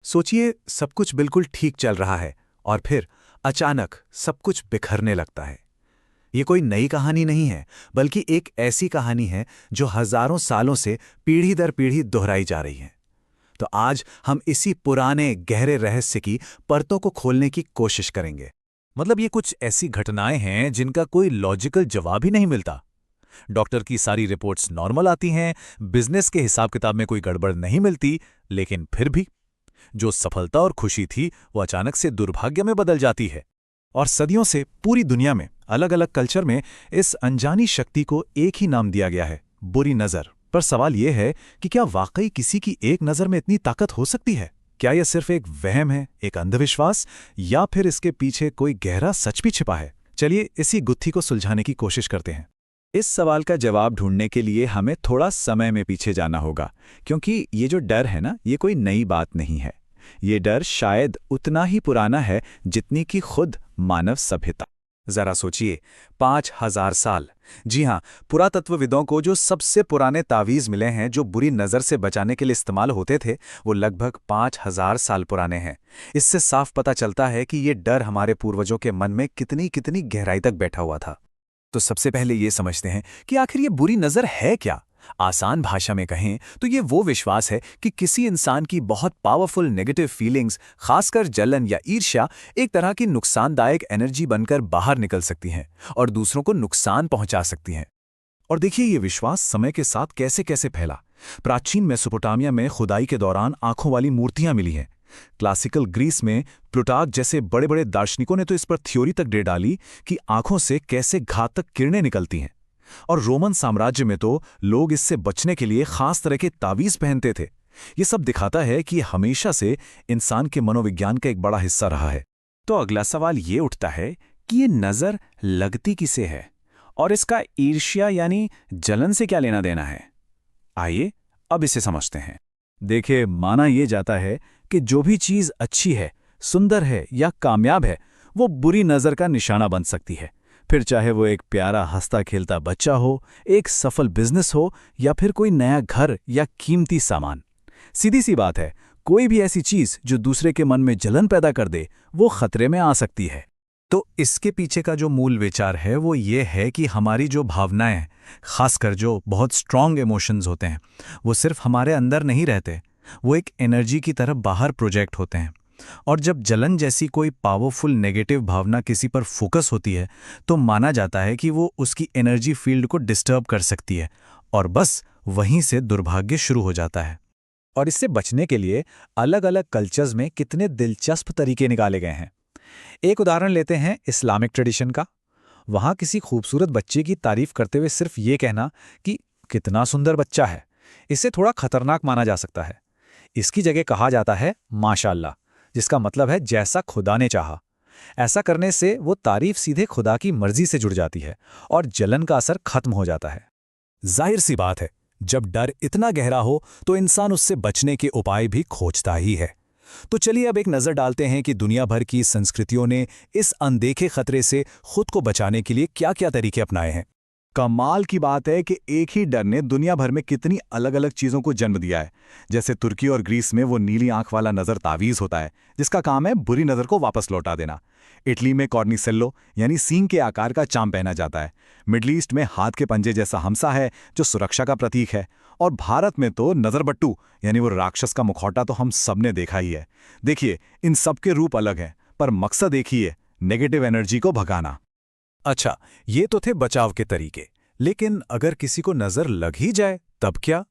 सोचिए, सब कुछ बिल्कुल ठीक चल रहा है और फिर अचानक सब कुछ बिखरने लगता है। ये कोई नई कहानी नहीं है, बल्कि एक ऐसी कहानी है जो हजारों सालों से पीढ़ी दर पीढ़ी दोहराई जा रही है। तो आज हम इसी पुराने गहरे रहस्य की परतों को खोलने की कोशिश करेंगे। मतलब ये कुछ ऐसी घटनाएं हैं जिनका कोई लॉजिकल जवाब ही नहीं मिलता। डॉक्टर की सारी रिपोर्ट्स नॉर्मल आती हैं, बिजनेस के हिसाब किताब में कोई गड़बड़ नहीं मिलती, लेकिन फिर भी जो सफलता और खुशी थी वो अचानक से दुर्भाग्य में बदल जाती है। और सदियों से पूरी दुनिया में अलग अलग कल्चर में इस अनजानी शक्ति को एक ही नाम दिया गया है, बुरी नज़र। पर सवाल यह है कि क्या वाकई किसी की एक नज़र में इतनी ताकत हो सकती है? क्या यह सिर्फ एक वहम है, एक अंधविश्वास, या फिर इसके पीछे कोई गहरा सच भी छिपा है? चलिए इसी गुत्थी को सुलझाने की कोशिश करते हैं। इस सवाल का जवाब ढूंढने के लिए हमें थोड़ा समय में पीछे जाना होगा, क्योंकि ये जो डर है ना, ये कोई नई बात नहीं है। ये डर शायद उतना ही पुराना है जितनी कि खुद मानव सभ्यता। जरा सोचिए, 5000 साल। जी हाँ, पुरातत्वविदों को जो सबसे पुराने तावीज़ मिले हैं जो बुरी नज़र से बचाने के लिए इस्तेमाल होते थे, वो लगभग 5000 साल पुराने हैं। इससे साफ पता चलता है कि ये डर हमारे पूर्वजों के मन में कितनी कितनी गहराई तक बैठा हुआ था। तो सबसे पहले ये समझते हैं कि आखिर ये बुरी नज़र है क्या। आसान भाषा में कहें तो ये वो विश्वास है कि किसी इंसान की बहुत पावरफुल नेगेटिव फीलिंग्स, खासकर जलन या ईर्ष्या, एक तरह की नुकसानदायक एनर्जी बनकर बाहर निकल सकती हैं और दूसरों को नुकसान पहुंचा सकती हैं। और देखिए ये विश्वास समय के साथ कैसे कैसे फैला। प्राचीन मेसोपोटामिया में खुदाई के दौरान आंखों वाली मूर्तियां मिली हैं। क्लासिकल ग्रीस में प्लूटार्क जैसे बड़े बड़े दार्शनिकों ने तो इस पर थ्योरी तक दे डाली कि आंखों से कैसे घातक किरणें निकलती हैं। और रोमन साम्राज्य में तो लोग इससे बचने के लिए खास तरह के तावीज़ पहनते थे। ये सब दिखाता है कि हमेशा से इंसान के मनोविज्ञान का एक बड़ा हिस्सा रहा है। तो अगला सवाल ये उठता है कि ये नज़र लगती किसे है और इसका ईर्ष्या यानी जलन से क्या लेना देना है। आइए अब इसे समझते हैं। देखिए, माना यह जाता है कि जो भी चीज़ अच्छी है, सुंदर है या कामयाब है, वो बुरी नज़र का निशाना बन सकती है। फिर चाहे वो एक प्यारा हंसता खेलता बच्चा हो, एक सफल बिजनेस हो, या फिर कोई नया घर या कीमती सामान। सीधी सी बात है, कोई भी ऐसी चीज़ जो दूसरे के मन में जलन पैदा कर दे, वो खतरे में आ सकती है। तो इसके पीछे का जो मूल विचार है वो ये है कि हमारी जो भावनाएं, खासकर जो बहुत स्ट्रॉन्ग इमोशंस होते हैं, वो सिर्फ हमारे अंदर नहीं रहते, वो एक एनर्जी की तरफ बाहर प्रोजेक्ट होते हैं। और जब जलन जैसी कोई पावरफुल नेगेटिव भावना किसी पर फोकस होती है, तो माना जाता है कि वो उसकी एनर्जी फील्ड को डिस्टर्ब कर सकती है और बस वहीं से दुर्भाग्य शुरू हो जाता है। और इससे बचने के लिए अलग अलग कल्चर्स में कितने दिलचस्प तरीके निकाले गए हैं। एक उदाहरण लेते हैं इस्लामिक ट्रेडिशन का। वहाँ किसी खूबसूरत बच्चे की तारीफ करते हुए सिर्फ ये कहना कि कितना सुंदर बच्चा है, इसे थोड़ा खतरनाक माना जा सकता है। इसकी जगह कहा जाता है माशाअल्लाह, जिसका मतलब है जैसा खुदा ने चाहा। ऐसा करने से वो तारीफ सीधे खुदा की मर्जी से जुड़ जाती है और जलन का असर खत्म हो जाता है। जाहिर सी बात है, जब डर इतना गहरा हो तो इंसान उससे बचने के उपाय भी खोजता ही है। तो चलिए अब एक नज़र डालते हैं कि दुनिया भर की संस्कृतियों ने इस अनदेखे खतरे से खुद को बचाने के लिए क्या-क्या तरीके अपनाए हैं। कमाल की बात है कि एक ही डर ने दुनिया भर में कितनी अलग अलग चीज़ों को जन्म दिया है। जैसे तुर्की और ग्रीस में वो नीली आंख वाला नज़र तावीज़ होता है, जिसका काम है बुरी नज़र को वापस लौटा देना। इटली में कॉर्निसेल्लो यानी सींग के आकार का चाम पहना जाता है। मिडल ईस्ट में हाथ के पंजे जैसा हमसा है, जो सुरक्षा का प्रतीक है। और भारत में तो नज़रबट्टू यानी वो राक्षस का मुखौटा तो हम सब ने देखा ही है। देखिए, इन सब के रूप अलग हैं, पर मकसद एक ही है, नेगेटिव एनर्जी को भगाना। अच्छा, ये तो थे बचाव के तरीके, लेकिन अगर किसी को नज़र लग ही जाए तब क्या?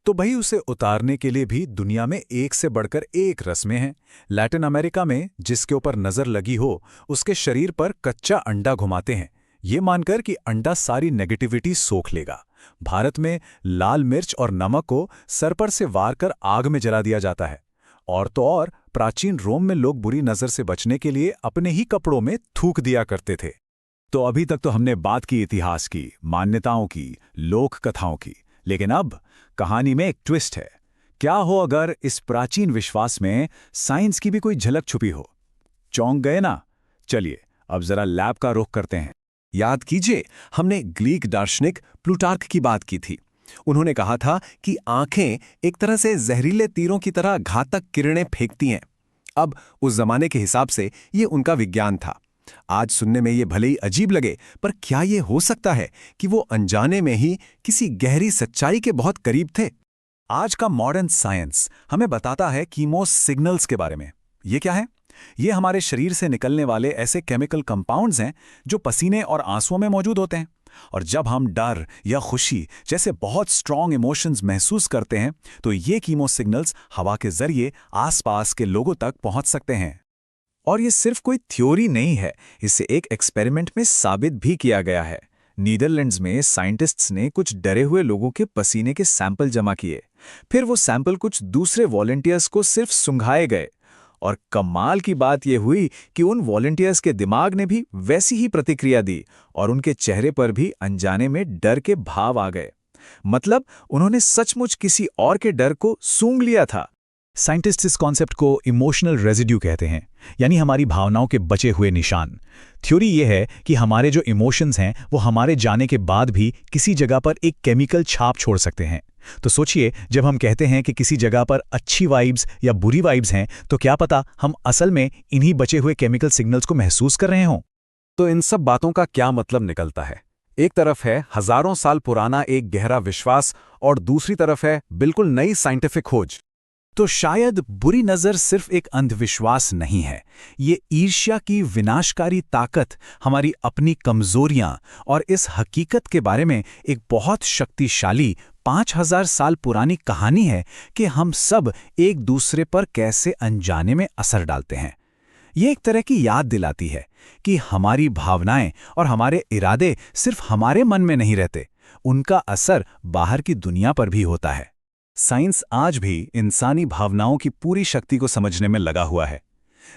तो भाई उसे उतारने के लिए भी दुनिया में एक से बढ़कर एक रस्में हैं। लैटिन अमेरिका में जिसके ऊपर नज़र लगी हो, उसके शरीर पर कच्चा अंडा घुमाते हैं, ये मानकर कि अंडा सारी नेगेटिविटी सोख लेगा। भारत में लाल मिर्च और नमक को सर पर से वार कर आग में जला दिया जाता है। और तो और प्राचीन रोम में लोग बुरी नज़र से बचने के लिए अपने ही कपड़ों में थूक दिया करते थे। तो अभी तक तो हमने बात की इतिहास की, मान्यताओं की, लोक कथाओं की, लेकिन अब कहानी में एक ट्विस्ट है। क्या हो अगर इस प्राचीन विश्वास में साइंस की भी कोई झलक छुपी हो? चौंक गए ना? चलिए अब जरा लैब का रुख करते हैं। याद कीजिए, हमने ग्रीक दार्शनिक प्लूटार्क की बात की थी। उन्होंने कहा था कि आंखें एक तरह से जहरीले तीरों की तरह घातक किरणें फेंकती हैं। अब उस जमाने के हिसाब से ये उनका विज्ञान था। आज सुनने में ये भले ही अजीब लगे, पर क्या ये हो सकता है कि वो अनजाने में ही किसी गहरी सच्चाई के बहुत करीब थे? आज का मॉडर्न साइंस हमें बताता है कीमो सिग्नल्स के बारे में। ये क्या है? ये हमारे शरीर से निकलने वाले ऐसे केमिकल कंपाउंड्स हैं जो पसीने और आंसुओं में मौजूद होते हैं। और जब हम डर या खुशी जैसे बहुत स्ट्रॉन्ग इमोशंस महसूस करते हैं तो ये कीमो सिग्नल्स हवा के जरिए आसपास के लोगों तक पहुंच सकते हैं। और ये सिर्फ कोई थ्योरी नहीं है, इसे एक एक्सपेरिमेंट में साबित भी किया गया है। नीदरलैंड्स में साइंटिस्ट्स ने कुछ डरे हुए लोगों के पसीने के सैंपल जमा किए। फिर वो सैंपल कुछ दूसरे वॉलंटियर्स को सिर्फ सुंघाए गए और कमाल की बात यह हुई कि उन वॉलंटियर्स के दिमाग ने भी वैसी ही प्रतिक्रिया दी और उनके चेहरे पर भी अनजाने में डर के भाव आ गए। मतलब उन्होंने सचमुच किसी और के डर को सूंघ लिया था। साइंटिस्ट इस कॉन्सेप्ट को इमोशनल रेजिड्यू कहते हैं, यानी हमारी भावनाओं के बचे हुए निशान। थ्योरी ये है कि हमारे जो इमोशंस हैं वो हमारे जाने के बाद भी किसी जगह पर एक केमिकल छाप छोड़ सकते हैं। तो सोचिए, जब हम कहते हैं कि किसी जगह पर अच्छी वाइब्स या बुरी वाइब्स हैं, तो क्या पता हम असल में इन्हीं बचे हुए केमिकल सिग्नल्स को महसूस कर रहे हों। तो इन सब बातों का क्या मतलब निकलता है? एक तरफ है हजारों साल पुराना एक गहरा विश्वास और दूसरी तरफ है बिल्कुल नई साइंटिफिक खोज। तो शायद बुरी नज़र सिर्फ एक अंधविश्वास नहीं है, ये ईर्ष्या की विनाशकारी ताकत, हमारी अपनी कमजोरियां और इस हकीकत के बारे में एक बहुत शक्तिशाली 5000 साल पुरानी कहानी है कि हम सब एक दूसरे पर कैसे अनजाने में असर डालते हैं। ये एक तरह की याद दिलाती है कि हमारी भावनाएं और हमारे इरादे सिर्फ हमारे मन में नहीं रहते, उनका असर बाहर की दुनिया पर भी होता है। साइंस आज भी इंसानी भावनाओं की पूरी शक्ति को समझने में लगा हुआ है,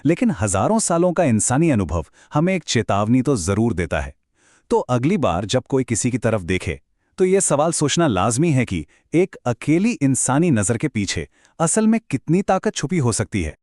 लेकिन हजारों सालों का इंसानी अनुभव हमें एक चेतावनी तो जरूर देता है। तो अगली बार जब कोई किसी की तरफ देखे तो यह सवाल सोचना लाजमी है कि एक अकेली इंसानी नज़र के पीछे असल में कितनी ताकत छुपी हो सकती है।